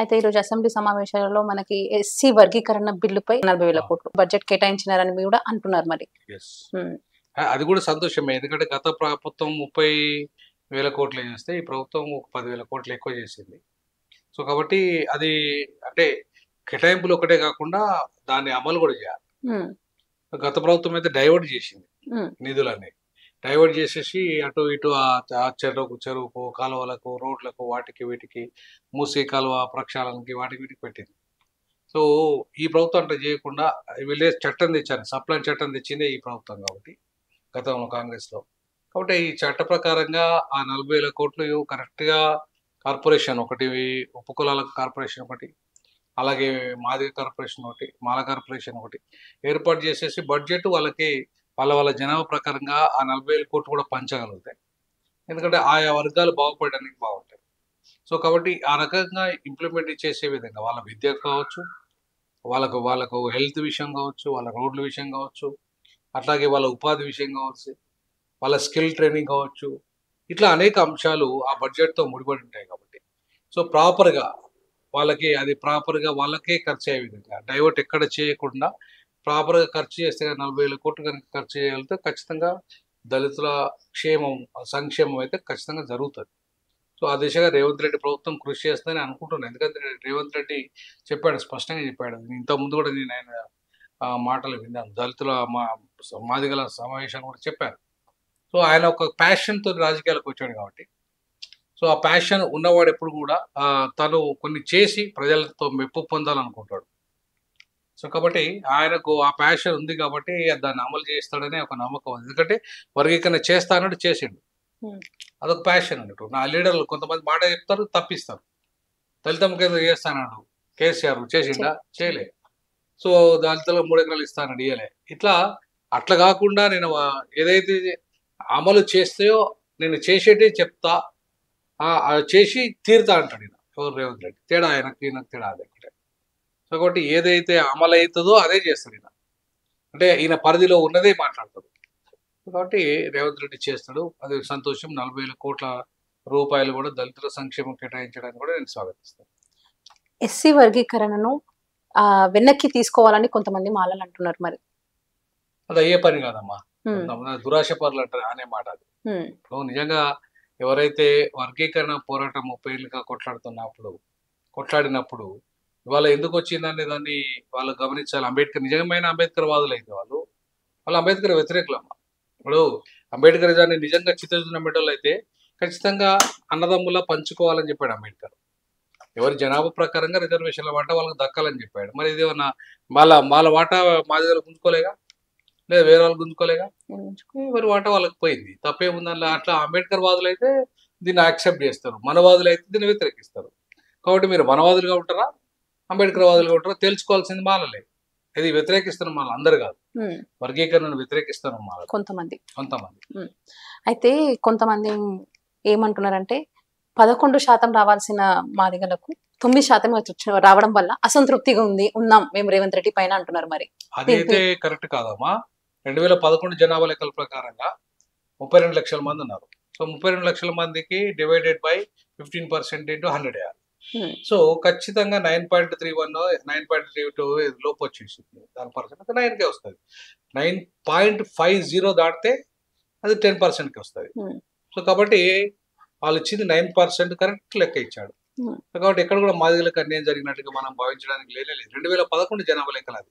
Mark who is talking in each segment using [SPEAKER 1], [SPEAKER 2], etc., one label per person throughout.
[SPEAKER 1] అయితే ఈరోజు అసెంబ్లీ సమావేశాలలో మనకి ఎస్సీ వర్గీకరణ బిల్లుపై 40,000 కోట్లు బడ్జెట్ కేటాయించినారని కూడా అంటున్నారు మరి.
[SPEAKER 2] ఎస్ అది కూడా సంతోషమే. ఎందుకంటే గత ప్రభుత్వం 30,000 కోట్లు చేస్తే ఈ ప్రభుత్వం ఒక 10,000 కోట్లు ఎక్కువ చేసింది. సో కాబట్టి అది అంటే కేటాయింపులు ఒకటే కాకుండా దాన్ని అమలు కూడా చేయాలి. గత ప్రభుత్వం అయితే డైవర్ట్ చేసింది నిధులన్నీ. డైవర్ట్ చేసేసి అటు ఇటు ఆ చెరువుకు కాలువలకు రోడ్లకు వాటికి వీటికి మూసీ కాలువ ప్రక్షాళనకి వాటికి వీటికి పెట్టింది. సో ఈ ప్రభుత్వం అంటే చేయకుండా వీళ్ళే చట్టం తెచ్చారు, సప్లై చట్టం తెచ్చిందే ఈ ప్రభుత్వం కాబట్టి గతంలో కాంగ్రెస్లో. కాబట్టి ఈ చట్ట ప్రకారంగా ఆ 40,000 కోట్లు కరెక్ట్గా కార్పొరేషన్ ఒకటి, ఉపకులాల కార్పొరేషన్ ఒకటి, అలాగే మాదిగ కార్పొరేషన్ ఒకటి, మాల కార్పొరేషన్ ఒకటి ఏర్పాటు చేసేసి బడ్జెట్ వాళ్ళకి వాళ్ళ జనాభా ప్రకారంగా ఆ 40,000 కోట్లు కూడా పంచగలుగుతాయి. ఎందుకంటే ఆయా వర్గాలు బాగుపడడానికి బాగుంటాయి. సో కాబట్టి ఆ రకంగా ఇంప్లిమెంట్ చేసే విధంగా వాళ్ళ విద్య కావచ్చు, వాళ్ళకు హెల్త్ విషయం కావచ్చు, వాళ్ళ రోడ్ల విషయం కావచ్చు, అట్లాగే వాళ్ళ ఉపాధి విషయం కావచ్చు, వాళ్ళ స్కిల్ ట్రైనింగ్ కావచ్చు, ఇట్లా అనేక అంశాలు ఆ బడ్జెట్తో ముడిపడి ఉంటాయి కాబట్టి సో ప్రాపర్గా వాళ్ళకి అది ప్రాపర్గా వాళ్ళకే ఖర్చు అయ్యే విధంగా డైవర్ట్ ఎక్కడ చేయకుండా ప్రాపర్గా ఖర్చు చేస్తే 40,000 కోట్లు కనుక ఖర్చు చేయగలిగితే ఖచ్చితంగా దళితుల క్షేమం సంక్షేమం అయితే ఖచ్చితంగా జరుగుతుంది. సో ఆ దిశగా రేవంత్ రెడ్డి ప్రభుత్వం కృషి చేస్తుందని అనుకుంటున్నాను. ఎందుకంటే రేవంత్ రెడ్డి చెప్పాడు, స్పష్టంగా చెప్పాడు. ఇంతకుముందు కూడా నేను ఆయన మాటలు విన్నాను, దళితుల మాదిగల సమావేశం కూడా చెప్పాను. సో ఆయన ఒక ప్యాషన్తో రాజకీయాలకు వచ్చాడు కాబట్టి సో ఆ ప్యాషన్ ఉన్నవాడు ఎప్పుడు కూడా తను కొన్ని చేసి ప్రజలతో మెప్పు పొందాలనుకుంటాడు. సో కాబట్టి ఆయనకు ఆ ప్యాషన్ ఉంది కాబట్టి దాన్ని అమలు చేస్తాడనే ఒక నమ్మకం. ఎందుకంటే వర్గీకరణ చేస్తా అన్నట్టు చేసిండు, అదొక ప్యాషన్ అన్నట్టు. నా లీడర్లు కొంతమంది మాట చెప్తారు, తప్పిస్తారు. దళితం కేంద్రం చేస్తానన్నాడు కేసీఆర్, చేసిండా? చేయలే. సో దళితులకు 3 ఎకరాలు ఇస్తానని ఇయ్యలే. అట్లా కాకుండా నేను ఏదైతే అమలు చేస్తాయో నేను చేసేటే చెప్తా, చేసి తీరుతా అంటాడు ఈయన. ఎవరు? రేవంత్ రెడ్డి. తేడా ఈయనకు తేడా అదే. సో కాబట్టి ఏదైతే అమలు అవుతుందో అదే చేస్తాడు ఈయన. అంటే ఈయన పరిధిలో ఉన్నదే మాట్లాడతాడు. కాబట్టి రేవంత్ రెడ్డి చేస్తాడు, అది సంతోషం. 40,000 కోట్ల రూపాయలు కూడా దళితుల సంక్షేమం కేటాయించడానికి కూడా నేను స్వాగతిస్తాను.
[SPEAKER 1] ఎస్సీ వర్గీకరణను వెనక్కి తీసుకోవాలని కొంతమంది మాలలు అంటున్నారు. మరి
[SPEAKER 2] అది అయ్యే పని కాదమ్మా. దురాశ పరులు అంటారు అనే మాట అది. నిజంగా ఎవరైతే వర్గీకరణ పోరాటం 30 ఏళ్ళుగా కొట్లాడినప్పుడు ఇవాళ ఎందుకు వచ్చిందనే దాన్ని వాళ్ళు గమనించాలి. అంబేద్కర్ నిజమైన అంబేద్కర్ వాదులు అయితే వాళ్ళు అంబేద్కర్ వ్యతిరేకులమ్మా. ఇప్పుడు అంబేద్కర్ దాన్ని నిజంగా చిత్తశుద్ధి పెట్టేవాళ్ళు అయితే ఖచ్చితంగా అన్నదమ్ములా పంచుకోవాలని చెప్పాడు అంబేద్కర్. ఎవరి జనాభా ప్రకారంగా రిజర్వేషన్ల వాటా వాళ్ళకి దక్కాలని చెప్పాడు. మరి ఇదేమన్నా వాళ్ళ వాటా మా దగ్గర గుంజుకోలేగా, లేదా వేరే వాళ్ళు గుంజుకోలేగా, ఎవరి వాటా వాళ్ళకి పోయింది. తప్పేముందని అట్లా అంబేద్కర్ వాదులు అయితే దీన్ని యాక్సెప్ట్ చేస్తారు, మనవాదులు అయితే దీన్ని వ్యతిరేకిస్తారు. కాబట్టి మీరు మనవాదులుగా ఉంటారా, అంబేద్కర్ వాదులుగా ఉంటారా తెలుసుకోవాల్సింది మాలలే. ఇది వ్యతిరేకిస్తున్న మాల, అందరు కాదు. వర్గీకరణను వ్యతిరేకిస్తున్న మాల కొంతమంది.
[SPEAKER 1] అయితే కొంతమంది ఏమంటున్నారంటే 11% రావాల్సిన మాదిగలకు 9% రావడం వల్ల అసంతృప్తిగా ఉన్నాం మేము రేవంత్ రెడ్డి పైన అంటున్నారు. మరి
[SPEAKER 2] అదైతే కరెక్ట్ కాదమ్మా. 2011 జనాభా లెక్కల ప్రకారంగా 32 లక్షల మంది ఉన్నారు. సో 32 లక్షల మందికి డివైడెడ్ బై 15% into 100 వేయాలి. సో ఖచ్చితంగా 9.31 9.32 లోపు వచ్చేసింది. దాని పర్సెంట్ 9కే వస్తుంది. 9.50 దాటితే అది 10%కి వస్తుంది. సో కాబట్టి వాళ్ళు ఇచ్చింది 9% కరెక్ట్ లెక్క ఇచ్చాడు. కాబట్టి ఎక్కడ కూడా మాదిగలకు అన్యాయం జరిగినట్టుగా మనం భావించడానికి లేదు. 2011 జనాభా లెక్కలు అది.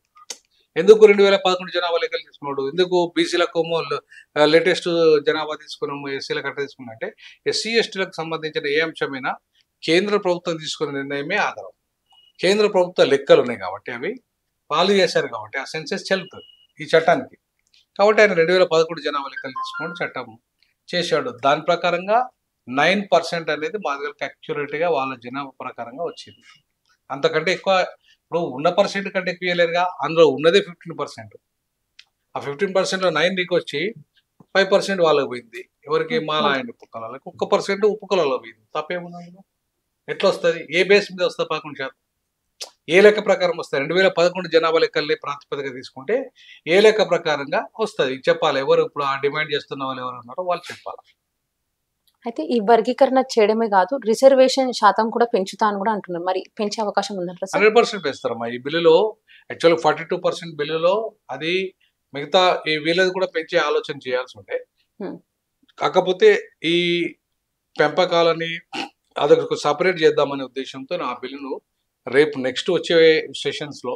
[SPEAKER 2] ఎందుకు 2011 జనాభా లెక్కలు తీసుకున్నాడు? ఎందుకు బీసీలకు లేటెస్ట్ జనాభా తీసుకున్నాము, ఎస్సీలకు అట్లా తీసుకున్నా అంటే ఎస్సీ ఎస్టీలకు సంబంధించిన ఏ అంశమైనా కేంద్ర ప్రభుత్వం తీసుకున్న నిర్ణయమే ఆధారం. కేంద్ర ప్రభుత్వ లెక్కలు ఉన్నాయి కాబట్టి అవి వాళ్ళు చేశారు కాబట్టి ఆ సెన్సెస్ చెల్లుతుంది ఈ చట్టానికి. కాబట్టి ఆయన 2011 జనాభా లెక్కలు తీసుకుని చట్టం చేశాడు. దాని ప్రకారంగా 9% అనేది మాదిగలకు యాక్యురేట్గా వాళ్ళ జనాభా ప్రకారంగా వచ్చింది. అంతకంటే ఎక్కువ ఇప్పుడు ఉన్న పర్సెంట్ కంటే ఎక్కువ ఇవ్వలేరుగా. అందులో ఉన్నదే 15%. ఆ 15%లో 9 నీకు వచ్చి 5% వాళ్ళకి పోయింది. ఎవరికి? మాల అండ్ ఉపకులాలకు. 1% ఉపకులాలో పోయింది. తప్పేముంది? ఎట్లా వస్తుంది? ఏ బేస్ మీద వస్తుంది? 11%. ఏ లెక్క ప్రకారం వస్తుంది? 2011 జనాభా లెక్కల్ని ప్రాతిపదిక తీసుకుంటే ఏ లెక్క ప్రకారంగా వస్తుంది చెప్పాలి. ఎవరు ఇప్పుడు ఆ డిమాండ్ చేస్తున్న వాళ్ళు ఎవరు ఉన్నారో వాళ్ళు చెప్పాలి.
[SPEAKER 1] అయితే ఈ వర్గీకరణ చేయడమే కాదు, రిజర్వేషన్ శాతం కూడా పెంచుతా అని కూడా అంటున్నారు. మరి పెంచే అవకాశం ఉందంటారా సార్?
[SPEAKER 2] 100% పెంచుతారమ్మా ఈ బిల్లులో. యాక్చువల్గా 42% బిల్లులో అది మిగతా ఈ వీళ్ళది కూడా పెంచే ఆలోచన చేయాల్సి ఉంటే,
[SPEAKER 1] Hmm.
[SPEAKER 2] కాకపోతే ఈ పెంపకాలని అదొక సపరేట్ చేద్దామనే ఉద్దేశంతో ఆ బిల్లును రేపు నెక్స్ట్ వచ్చే సెషన్స్లో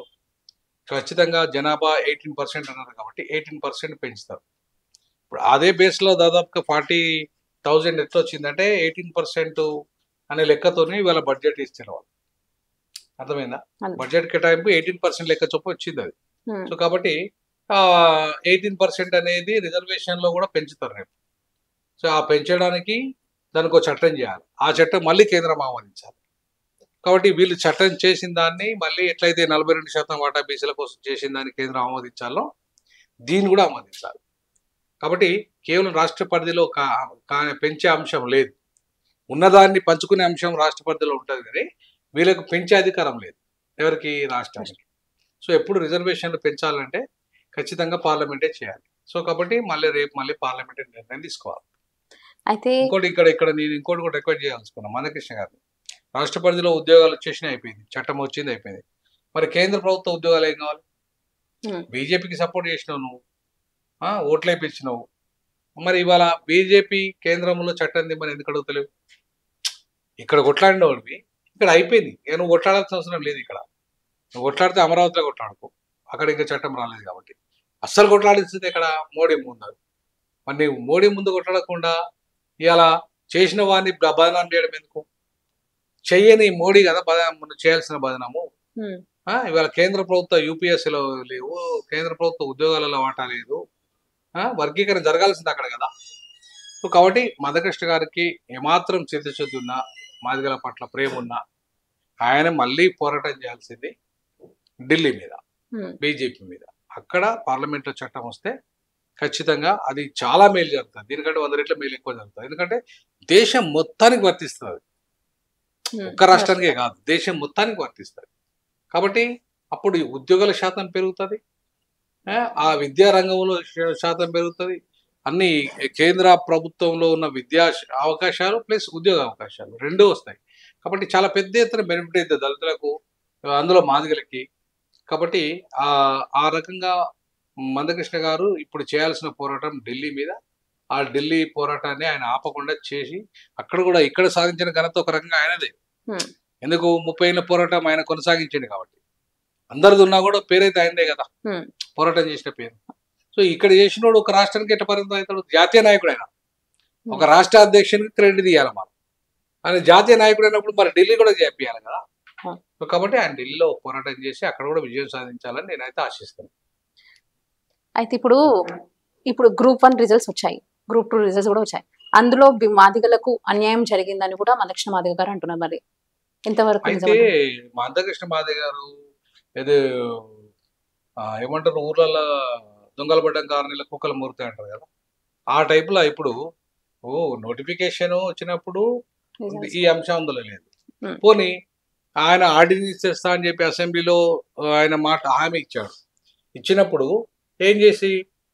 [SPEAKER 2] ఖచ్చితంగా జనాభా 18% అన్నారు కాబట్టి 18% పెంచుతారు. ఇప్పుడు అదే బేస్లో దాదాపుగా 40,000 ఎట్లా వచ్చిందంటే 18% అనే లెక్కతోనే ఇవాళ బడ్జెట్ ఇచ్చారు వాళ్ళు. అర్థమైందా?
[SPEAKER 1] అంతే.
[SPEAKER 2] బడ్జెట్ కేటాయింపు 18% లెక్క చొప్పున వచ్చింది అది.
[SPEAKER 1] Hmm.
[SPEAKER 2] సో కాబట్టి 18% అనేది రిజర్వేషన్లో కూడా పెంచుతారు రేపు. సో ఆ పెంచడానికి దానికి ఒక చట్టం చేయాలి. ఆ చట్టం మళ్ళీ కేంద్రం ఆమోదించాలి. కాబట్టి వీళ్ళు చట్టం చేసిన దాన్ని మళ్ళీ ఎట్లయితే 42% వాటా బీసీల కోసం చేసిన దాన్ని కేంద్రం ఆమోదించాలో దీన్ని కూడా ఆమోదించాలి. కాబట్టి కేవలం రాష్ట్ర పరిధిలో పెంచే అంశం లేదు. ఉన్నదాన్ని పంచుకునే అంశం రాష్ట్ర పరిధిలో ఉంటుంది కానీ వీళ్ళకు పెంచే అధికారం లేదు ఎవరికి, రాష్ట్రానికి. సో ఎప్పుడు రిజర్వేషన్లు పెంచాలంటే ఖచ్చితంగా పార్లమెంటే చేయాలి. సో కాబట్టి రేపు మళ్ళీ పార్లమెంటే నిర్ణయం తీసుకోవాలి.
[SPEAKER 1] అయితే
[SPEAKER 2] ఇక్కడ నేను ఇంకోటి కూడా రిక్వెస్ట్ చేయాల్సుకున్నాను మందకృష్ణ గారిని. రాష్ట్ర పరిధిలో ఉద్యోగాలు వచ్చేసినా అయిపోయింది, చట్టం వచ్చింది అయిపోయింది. మరి కేంద్ర ప్రభుత్వ ఉద్యోగాలు ఏం కావాలి? బీజేపీకి సపోర్ట్ చేసినావు నువ్వు, ఓట్లు వేయించినావు. మరి ఇవాళ బీజేపీ కేంద్రంలో చట్టం దిమ్మని ఎందుకు అడుగుతలేవు? ఇక్కడ కొట్లాడిన వాడివి ఇక్కడ అయిపోయింది. నువ్వు కొట్లాడాల్సిన అవసరం లేదు. ఇక్కడ నువ్వు కొట్లాడితే అమరావతిలో కొట్లాడుకో, అక్కడ ఇంకా చట్టం రాలేదు కాబట్టి. అస్సలు కొట్లాడించింది ఇక్కడ మోడీ ముందు. మరి నువ్వు మోడీ ముందు కొట్లాడకుండా ఇలా చేసిన వాడిని బదనాం చేయడం ఎందుకు? చెయ్యని మోడీ కదా చేయాల్సిన బదనాము. ఇవాళ కేంద్ర ప్రభుత్వ యూపీఎస్సీలో లేవు, కేంద్ర ప్రభుత్వ ఉద్యోగాలలో వాటా లేదు, వర్గీకరణ జరగాల్సింది అక్కడ కదా. సో కాబట్టి మందకృష్ణ గారికి ఏమాత్రం చిత్తశుద్ధి ఉన్నా, మాదిగల పట్ల ప్రేమ ఉన్నా, ఆయన మళ్ళీ పోరాటం చేయాల్సింది ఢిల్లీ మీద, బీజేపీ మీద. అక్కడ పార్లమెంట్లో చట్టం వస్తే ఖచ్చితంగా అది చాలా మేలు జరుగుతుంది. దీనికంటే 100 రెట్ల మేలు ఎక్కువ జరుగుతుంది. ఎందుకంటే దేశం మొత్తానికి వర్తిస్తుంది. ఒక్క రాష్ట్రానికే కాదు, దేశం మొత్తానికి వర్తిస్తుంది. కాబట్టి అప్పుడు ఉద్యోగాల శాతం పెరుగుతుంది, ఆ విద్యా రంగంలో శాతం పెరుగుతుంది. అన్ని కేంద్ర ప్రభుత్వంలో ఉన్న విద్యా అవకాశాలు ప్లస్ ఉద్యోగ అవకాశాలు రెండూ వస్తాయి. కాబట్టి చాలా పెద్ద ఎత్తున బెనిఫిట్ అవుతుంది దళితులకు, అందులో మాదిగలకి. కాబట్టి ఆ రకంగా మందకృష్ణ గారు ఇప్పుడు చేయాల్సిన పోరాటం ఢిల్లీ మీద. ఆ ఢిల్లీ పోరాటాన్ని ఆయన ఆపకుండా చేసి అక్కడ కూడా ఇక్కడ సాధించిన ఘనత ఒక రకంగా ఆయనదే. ఎందుకు 30 ఏళ్ళ పోరాటం ఆయన కొనసాగించండి కాబట్టి. అందరిది ఉన్నా కూడా పేరైతే ఆయనదే కదా, పోరాటం చేసిన పేరు. సో ఇక్కడ చేసినోడు ఒక రాష్ట్రానికి ఎట్లా పరిమితం అవుతాడు? జాతీయ నాయకుడు ఆయన. ఒక రాష్ట్ర అధ్యక్షునికి క్రెడిట్ ఇవ్వాలి మనం. ఆయన జాతీయ నాయకుడు అయినప్పుడు మరి ఢిల్లీ కూడా చేపియాలి కదా. సో కాబట్టి ఆయన ఢిల్లీలో పోరాటం చేసి అక్కడ కూడా విజయం సాధించాలని నేనైతే ఆశిస్తాను.
[SPEAKER 1] అయితే ఇప్పుడు గ్రూప్ 1 రిజల్ట్స్ వచ్చాయి, గ్రూప్ 2 రిజల్ట్స్ కూడా వచ్చాయి. అందులో మాదిగలకు అన్యాయం జరిగిందని కూడా మందకృష్ణ మాదిగ గారు అంటున్నారు. మరి ఎంతవరకు?
[SPEAKER 2] అయితే మందకృష్ణ మాదిగ గారు ఏదో ఏమంటారు, ఊర్లలో దొంగలు పడ్డం కారణాల కుక్కలు మూరుతాయి అంటారు కదా, ఆ టైపులో ఇప్పుడు నోటిఫికేషన్ వచ్చినప్పుడు ఈ అంశం అందులో లేదు. పోనీ ఆయన ఆర్డినెన్స్ చేస్తా అని చెప్పి అసెంబ్లీలో ఆయన హామీ ఇచ్చాడు. ఇచ్చినప్పుడు ఏం చేసి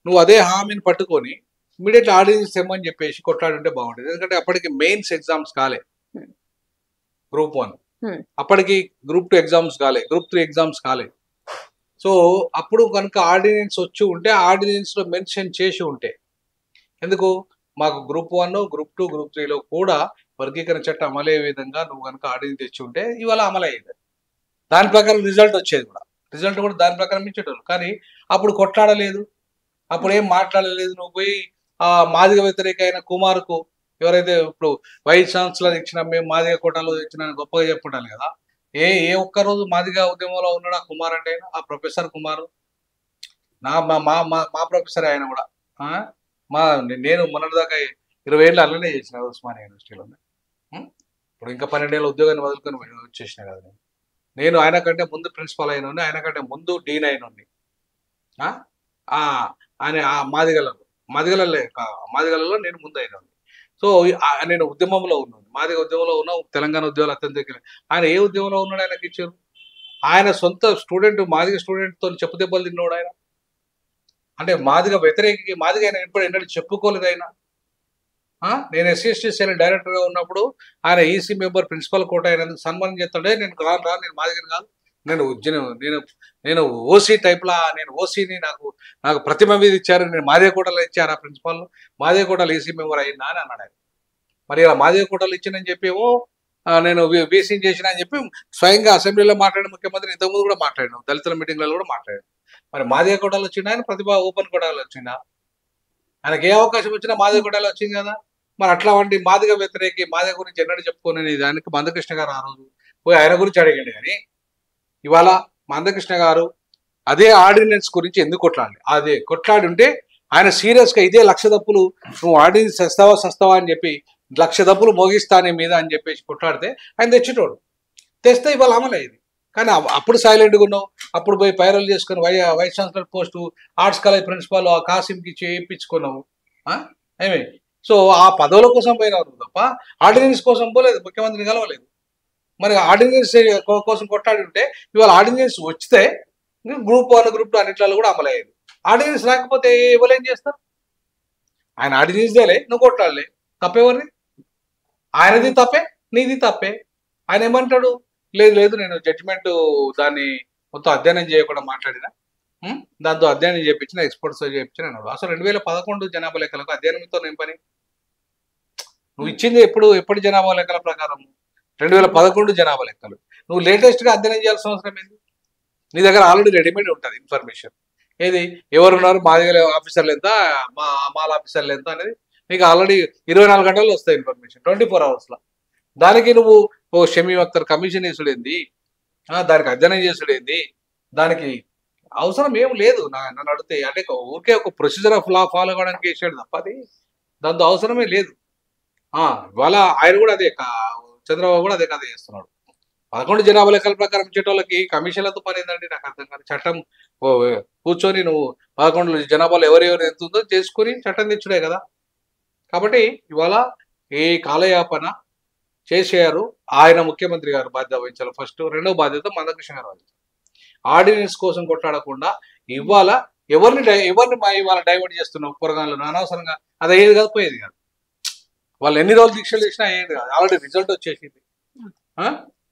[SPEAKER 2] నువ్వు అదే హామీని పట్టుకొని ఇమీడియట్లీ ఆర్డినెన్స్ తెమ్మని చెప్పేసి కొట్లాడుంటే బాగుంటుంది. ఎందుకంటే అప్పటికి మెయిన్స్ ఎగ్జామ్స్ కాలే, గ్రూప్ 1 అప్పటికి గ్రూప్ 2 ఎగ్జామ్స్ కాలే, గ్రూప్ 3 ఎగ్జామ్స్ కాలే. సో అప్పుడు కనుక ఆర్డినెన్స్ వచ్చి ఉంటే, ఆర్డినెన్స్ లో మెన్షన్ చేసి ఉంటే, ఎందుకు మాకు గ్రూప్ 1, గ్రూప్ 2, గ్రూప్ 3లో కూడా వర్గీకరణ చట్టం అమలయ్యే విధంగా నువ్వు కనుక ఆర్డినెన్స్ తెచ్చి ఉంటే ఇవాళ అమలయ్యేది. దాని ప్రకారం రిజల్ట్ వచ్చేది కూడా, రిజల్ట్ కూడా దాని ప్రకారం ఇచ్చేటోళ్ళు. కానీ అప్పుడు కొట్లాడలేదు, అప్పుడు ఏం మాట్లాడలేదు. నువ్వు పోయి మాదిగ వ్యతిరేక అయిన కుమార్కు ఎవరైతే ఇప్పుడు వైస్ ఛాన్సలర్ ఇచ్చిన మేము మాదిగ కోటాలో ఇచ్చిన గొప్పగా చెప్పుకుంటాను కదా. ఏ ఒక్కరోజు మాదిగ ఉద్యమంలో ఉన్నాడు ఆ కుమార్ అంటే, ఆ ప్రొఫెసర్ కుమార్ మా ప్రొఫెసర్ ఆయన కూడా. నేను మొన్నటిదాకా 20 ఏళ్ళు అలానే చేసిన ఉస్మానియా యూనివర్సిటీలో. ఇప్పుడు ఇంకా 12 ఏళ్ళ ఉద్యోగాన్ని వదులుకొని వచ్చేసిన కదా నేను ఆయన కంటే ముందు ప్రిన్సిపల్ అయిన, ఆయన కంటే ముందు డీన్ అయిన. ఆయన మాదిగలలో నేను ముందు అయినా. సో నేను ఉద్యమంలో ఉన్నాను, మాదిగ ఉద్యమంలో ఉన్నా, తెలంగాణ ఉద్యోగాలు అత్యంత. ఆయన ఏ ఉద్యమంలో ఉన్నాడు? ఆయనకి ఇచ్చారు. ఆయన సొంత స్టూడెంట్, మాదిగ స్టూడెంట్తో చెప్పు దెబ్బలు తిన్నాడు ఆయన. అంటే మాదిగ వ్యతిరేకి, మాదిగ ఆయన ఎన్నడూ చెప్పుకోలేదు ఆయన. నేను ఎస్సీ సెల్ డైరెక్టర్గా ఉన్నప్పుడు ఆయన ఈసీ మెంబర్ ప్రిన్సిపల్ కోట అయినందుకు సన్మానం చేస్తాడే. నేను రాను, నేను మాదిగని కాదు, నేను నేను నేను ఓసీ టైప్లా, నేను ఓసీని, నాకు ప్రతిమ మీద ఇచ్చారు, నేను మాదేకోటలో ఇచ్చారు ఆ ప్రిన్సిపల్, మాదేకోటలో ఈసీ మెంబర్ అయిందా అని అన్నాడు ఆయన. మరి ఇలా మాదేకోటలు ఇచ్చిందని చెప్పేమో నేను బీసీని చేసిన అని చెప్పి స్వయంగా అసెంబ్లీలో మాట్లాడిన ముఖ్యమంత్రి ఇంతకుముందు కూడా మాట్లాడినాం, దళితుల మీటింగ్లలో కూడా మాట్లాడాను. మరి మాదేకోటలు వచ్చిందా ఆయన ప్రతిభ ఓపెన్ కోటాలు వచ్చిందా? ఆయనకి ఏ అవకాశం వచ్చినా మాదేకోటలో వచ్చింది కదా. మరి అట్లా వంటి మాదిగ వ్యతిరేకి మాదిగ గురించి ఎన్నడూ చెప్పుకోనని దానికి మందకృష్ణ గారు ఆ రోజు పోయి ఆయన గురించి అడిగండి. కానీ ఇవాళ మందకృష్ణ గారు అదే ఆర్డినెన్స్ గురించి ఎందుకు కొట్లాడి, అదే కొట్లాడి ఉంటే ఆయన సీరియస్గా ఇదే లక్ష తప్పులు నువ్వు ఆర్డినెన్స్ సస్తావా అని చెప్పి లక్ష తప్పులు మోగిస్తానే మీద అని చెప్పేసి కొట్లాడితే ఆయన తెచ్చేటోడు. తెస్తే ఇవాళ అమలయ్యేది. కానీ అప్పుడు సైలెంట్గా ఉన్నావు. అప్పుడు పోయి పైరల్ చేసుకుని vice chancellor post arts college principal కాసింకి చేయించుకున్నావు. ఏమి సో ఆ పదవుల కోసం పోయినవారు తప్ప ఆర్డినెన్స్ కోసం పోలేదు, ముఖ్యమంత్రిని కలవలేదు. మరి ఆర్డినెన్స్ కోసం కొట్లాడి ఉంటే ఇవాళ ఆర్డినెన్స్ వచ్చితే గ్రూప్ 1 గ్రూప్ 2 అన్నిట్లలో కూడా అమలయ్యేది. ఆర్డినెన్స్ రాకపోతే ఎవరు ఏం చేస్తారు? ఆయన ఆర్డినెన్స్దేలే, నువ్వు కొట్లాడలే, తప్పేవరిది? ఆయనది తప్పే, నీది తప్పే. ఆయన ఏమంటాడు, లేదు నేను జడ్జిమెంట్ దాన్ని మొత్తం అధ్యయనం చేయకుండా మాట్లాడినా, దాంతో అధ్యయనం చేయించిన ఎక్స్పర్ట్స్ చేయించిన అన్నాడు. అసలు 2011 జనాభా లెక్కలకు అధ్యయనంతో ఏం పని? నువ్వు ఇచ్చింది ఎప్పుడు జనాభా లెక్కల ప్రకారం 2011 జనాభా లెక్కలు. నువ్వు లేటెస్ట్గా అధ్యయనం చేయాల్సిన అవసరం ఏంది? నీ దగ్గర ఆల్రెడీ రెడీమేడ్ ఉంటుంది ఇన్ఫర్మేషన్. ఏది ఎవరున్నారు, మాదిగల ఆఫీసర్లు ఎంత, మాల ఆఫీసర్లు ఎంత అనేది నీకు ఆల్రెడీ 24 గంటల్లో వస్తాయి ఇన్ఫర్మేషన్, 24 అవర్స్లో. దానికి నువ్వు షమీ అఖ్తర్ కమిషన్ వేసుడేంది, దానికి అధ్యయనం చేసుడేంది? దానికి అవసరం ఏం లేదు. నన్ను అడిగితే అంటే ఊరికే ఒక ప్రొసీజర్ ఆఫ్ లా ఫాలో కావడానికి వేసాడు తప్ప అది దాంతో అవసరమే లేదు. ఇవాళ ఆయన కూడా అదే, చంద్రబాబు కూడా అదే కథ చేస్తున్నాడు. 11 జనాభా లెక్కల ప్రకారం ఇచ్చేటోళ్ళకి కమిషన్లతో పని ఏందండి నాకు అర్థం కాదు. చట్టం కూర్చొని నువ్వు 11 జనాభాలో ఎవరెవరు ఎంత ఉందో చేసుకుని చట్టం తెచ్చుడే కదా. కాబట్టి ఇవాళ ఏ కాలయాపన చేశారు ఆయన ముఖ్యమంత్రి గారు బాధ్యత వహించాలి ఫస్ట్. రెండో బాధ్యత మందకృష్ణ గారు వహించాలి. ఆర్డినెన్స్ కోసం కొట్లాడకుండా ఇవాళ ఎవరిని ఇవాళ డైవర్ట్ చేస్తున్నావు పొరగాలను అనవసరంగా. అది అయ్యేది కాదు, పోయేది కాదు. వాళ్ళు ఎన్ని రోజులు దీక్షలు చేసినా అయ్యేది కాదు. ఆల్రెడీ రిజల్ట్ వచ్చేసింది.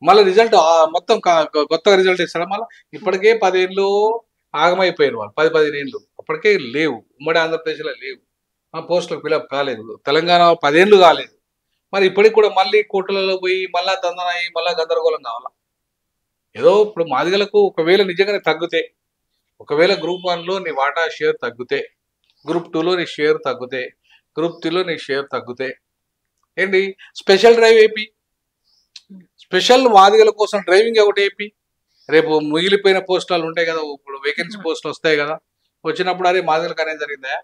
[SPEAKER 2] మళ్ళీ రిజల్ట్ మొత్తం కొత్తగా రిజల్ట్ ఇస్తాడు. మళ్ళీ ఇప్పటికే 10 ఏళ్ళు ఆగమైపోయారు వాళ్ళు, 10-15 ఏళ్ళు అప్పటికే లేవు. ఉమ్మడి ఆంధ్రప్రదేశ్లో లేవు, పోస్టులకు ఫిలప్ కాలేదు. తెలంగాణ 10 ఏళ్ళు కాలేదు. మరి ఇప్పటికి కూడా మళ్ళీ కోర్టులలో పోయి మళ్ళా దందనాయి, మళ్ళా గందరగోళం కావాలా? ఏదో ఇప్పుడు మాదిగలకు ఒకవేళ నిజంగానే తగ్గితే, ఒకవేళ గ్రూప్ 1లో నీ వాటా షేర్ తగ్గితే, గ్రూప్ 2లో నీ షేర్ తగ్గితే, గ్రూప్ 3లో నీ షేర్ తగ్గితే ఏంటి స్పెషల్ డ్రైవ్ ఏపీ, స్పెషల్ మాదిగల కోసం డ్రైవింగ్ ఒకటి ఏపీ. రేపు మిగిలిపోయిన పోస్టులు ఉంటాయి కదా, ఇప్పుడు వేకెన్సీ పోస్టులు వస్తాయి కదా, వచ్చినప్పుడు అదే మాదిగలకు అనేది జరిగిందా,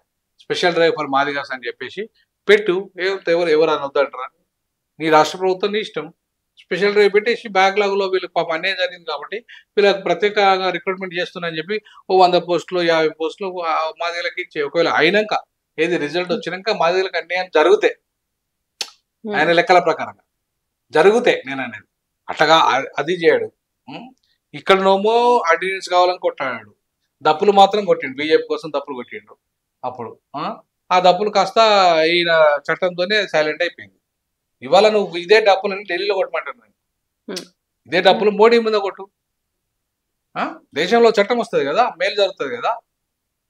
[SPEAKER 2] స్పెషల్ డ్రైవ్ ఫర్ మాదిగాస్ అని చెప్పేసి పెట్టు. ఎవరు అని వద్దంటారా? నీ రాష్ట్ర ప్రభుత్వం నీ ఇష్టం. స్పెషల్ డ్రైవ్ పెట్టేసి బ్యాక్లాగ్లో వీళ్ళకి పాప అన్యాయం జరిగింది కాబట్టి వీళ్ళకి ప్రత్యేకంగా రిక్రూట్మెంట్ చేస్తున్నారని చెప్పి 100 పోస్టులు 50 పోస్టులు మాదిగలకి ఇచ్చే. ఒకవేళ అయినాక ఏది రిజల్ట్ వచ్చినాక మాదిగలకు అన్యాయం జరిగితే ఆయన లెక్కల ప్రకారంగా జరిగితే నేను అనేది అట్టగా అది చేయడు. ఇక్కడనేమో ఆర్డినెన్స్ కావాలని కొట్టాడు, దప్పులు మాత్రం కొట్టిండు, బీజేపీ కోసం దప్పులు కొట్టిండు. అప్పుడు ఆ దప్పులు కాస్త ఈయన చట్టంతోనే సైలెంట్ అయిపోయింది. ఇవాళ నువ్వు ఇదే డప్పులని ఢిల్లీలో కొట్టమంటున్నాను, ఇదే డప్పులు మోడీ మీద కొట్టు. దేశంలో చట్టం వస్తుంది కదా, మేలు జరుగుతుంది కదా,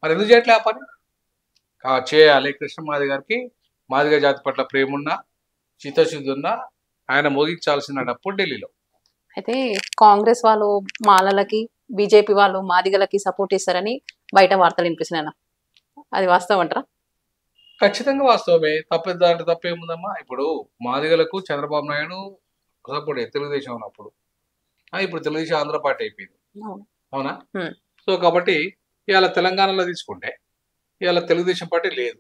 [SPEAKER 2] మరి ఎందుకు చేయట్లే ఆ పని? చేయాలి. కృష్ణ మాదిగ గారికి మాదిగ జాతి పట్ల ప్రేమ ఉన్నా, చిత్తశుద్ధి ఉన్నా ఆయన మోగించాల్సిన డప్పు ఢిల్లీలో.
[SPEAKER 1] అయితే కాంగ్రెస్ వాళ్ళు మాలలకి, బీజేపీ వాళ్ళు మాదిగలకి సపోర్ట్ ఇస్తారని బయట వార్తలు వినిపిస్తున్నాయి. అది వాస్తవం అంటారా?
[SPEAKER 2] ఖచ్చితంగా వాస్తవమే. దాంట్లో తప్పేముందమ్మా? ఇప్పుడు మాదిగలకు చంద్రబాబు నాయుడు సపోర్ట్ తెలుగుదేశం ఉన్నప్పుడు, ఇప్పుడు తెలుగుదేశం ఆంధ్ర పార్టీ అయిపోయింది, అవునా? సో కాబట్టి ఇవాళ తెలంగాణలో తీసుకుంటే ఇవాళ తెలుగుదేశం పార్టీ లేదు,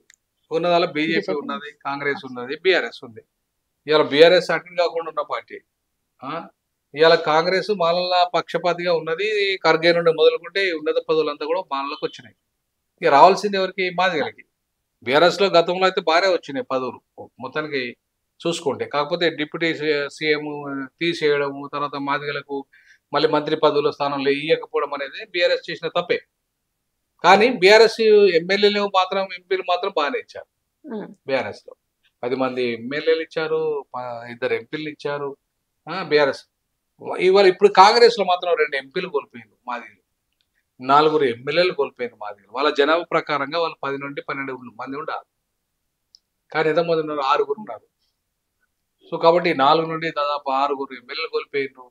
[SPEAKER 2] ఉన్నదాల బీజేపీ ఉన్నది, కాంగ్రెస్ ఉన్నది, బీఆర్ఎస్ ఉంది. ఇవాళ బీఆర్ఎస్ అటెండ్ కాకుండా ఉన్న పార్టీ. ఇవాళ కాంగ్రెస్ మాలల పక్షపాతిగా ఉన్నది. ఖర్గే నుండి మొదలుకుంటే ఉన్నత పదవులంతా కూడా మాలలకు వచ్చినాయి. ఇక రావాల్సింది ఎవరికి? మాదిగలకి. బీఆర్ఎస్లో గతంలో అయితే బాగానే వచ్చినాయి పదవులు మొత్తానికి చూసుకుంటే. కాకపోతే డిప్యూటీ సీఎం తీసేయడము, తర్వాత మాదిగలకు మళ్ళీ మంత్రి పదవుల స్థానంలో ఇవ్వకపోవడం అనేది బీఆర్ఎస్ చేసిన తప్పే. కానీ బీఆర్ఎస్ ఎమ్మెల్యేలు మాత్రం, ఎంపీలు మాత్రం బాగానే ఇచ్చారు బీఆర్ఎస్లో. 10 మంది ఎమ్మెల్యేలు ఇచ్చారు, 2 ఎంపీలు ఇచ్చారు బీఆర్ఎస్. ఇవాళ ఇప్పుడు కాంగ్రెస్ లో మాత్రం 2 ఎంపీలు కోల్పోయింది మాదిగలు, 4 ఎమ్మెల్యేలు కోల్పోయింది మాదిగలు. వాళ్ళ జనాభా ప్రకారంగా వాళ్ళు 10 నుండి 12 మంది ఉండాలి, కానీ ఎంతమంది ఉన్నారు? 6 ఉన్నారు. సో కాబట్టి 4 నుండి దాదాపు 6 ఎమ్మెల్యేలు కోల్పోయినరు,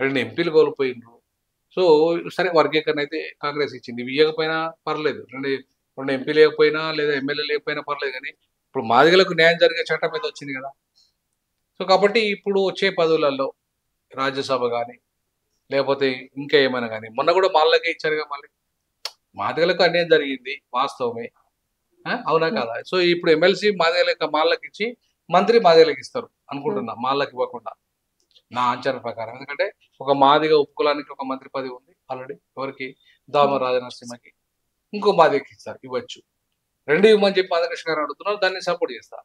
[SPEAKER 2] 2 ఎంపీలు కోల్పోయినరు. సో సరే వర్గీకరణ అయితే కాంగ్రెస్ ఇచ్చింది, ఇవి ఇవ్వకపోయినా పర్లేదు, 2 ఎంపీలు లేకపోయినా లేదా ఎమ్మెల్యే లేకపోయినా పర్లేదు, కానీ ఇప్పుడు మాదిగలకు న్యాయం జరిగే చట్టం మీద వచ్చింది కదా. సో కాబట్టి ఇప్పుడు వచ్చే పదవులలో రాజ్యసభ కానీ లేకపోతే ఇంకా ఏమైనా కానీ, మొన్న కూడా మాలకే ఇచ్చారుగా. మళ్ళీ మాదిగలకు అన్యాయం జరిగింది వాస్తవమే, అవునా కదా. సో ఇప్పుడు ఎమ్మెల్సీ మాలకి ఇచ్చి మంత్రి మాదిగలకు ఇస్తారు అనుకుంటున్నా, మాలకి ఇవ్వకుండా, నా అంచనా ప్రకారం. ఎందుకంటే ఒక మాదిగ ఉపకులానికి ఒక మంత్రి పదవి ఉంది ఆల్రెడీ, ఎవరికి? దామర రాజనరసింహకి. ఇంకో మాదిగకి ఇస్తారు, ఇవ్వచ్చు. 2 ఇవ్వమని చెప్పి మాధవకృష్ణ గారు అడుగుతున్నారు, దాన్ని సపోర్ట్ చేస్తారు.